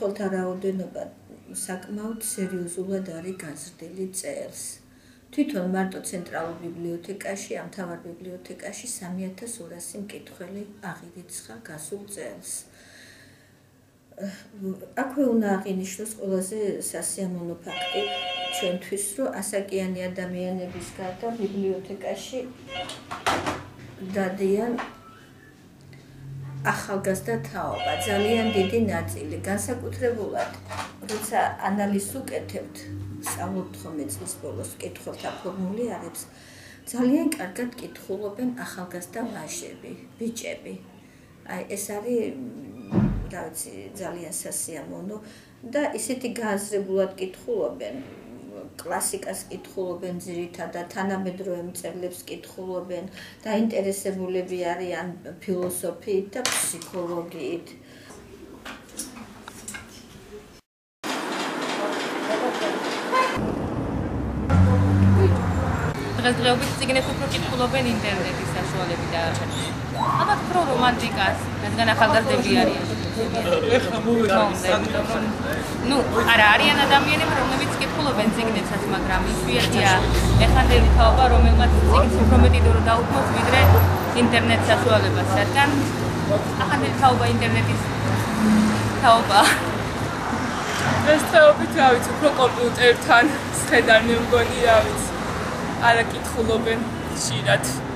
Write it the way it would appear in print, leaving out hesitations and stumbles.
კითხულთა რაოდენობა საკმაოდ სერიოზულად არის გაზრდილი წელს. თვითონ მარტო ცენტრალურ ბიბლიოთეკაში, ამ მთავარ ბიბლიოთეკაში 3200 მკითხველი აღირიცხა გასულ წელს. აქვე უნდა აღინიშნოს ყველაზე სასიამოვნო ფაქტი ჩვენთვის, რომ ასაკიანი ადამიანების გარდა ბიბლიოთეკაში დადიან ახალგაზრდა თაობა, ძალიან დიდი ნაწილი, განსაკუთრებულად, როცა ანალიზს უკეთებთ, სწავლობთ ხოლმე წლის ბოლოს კითხველთა ფორმულირებს, ძალიან კარგად კითხულობენ ახალგაზრდა ვაჟები, ბიჭები. აი ეს არის, რა ვიცი, ძალიან სასიამოვნო და ისეთი გააზრებულად კითხულობენ, კლასიკას კითხულობენ ძირითადად, თანამედროვე მწერლებს კითხულობენ, დაინტერესებულები არიან ფილოსოფიით და ფსიქოლოგიით. დღესდღეობით წიგნებს უფრო კითხულობენ ინტერნეტის საშუალებით და ალბათ უფრო რომანტიკას, რადგან ახალგაზრდები არიან. ნუ არა არიან ადამიანები, რომლებიც კითხულობენ წიგნებსაც, მაგრამ იშვიათია ეხანდელი თაობა, რომელმაც წიგნს უფრო მეტი დრო დაუთმოს, ვიდრე ინტერნეტ საშუალებას, რადგან ეხანდელი თაობა ინტერნეტის თაობა. დღესდღეობით, რა ვიცი, უფრო კომპიუტერთან სხედანი მგონი, რა ვიცი. არა კითხულობენ ხშირად.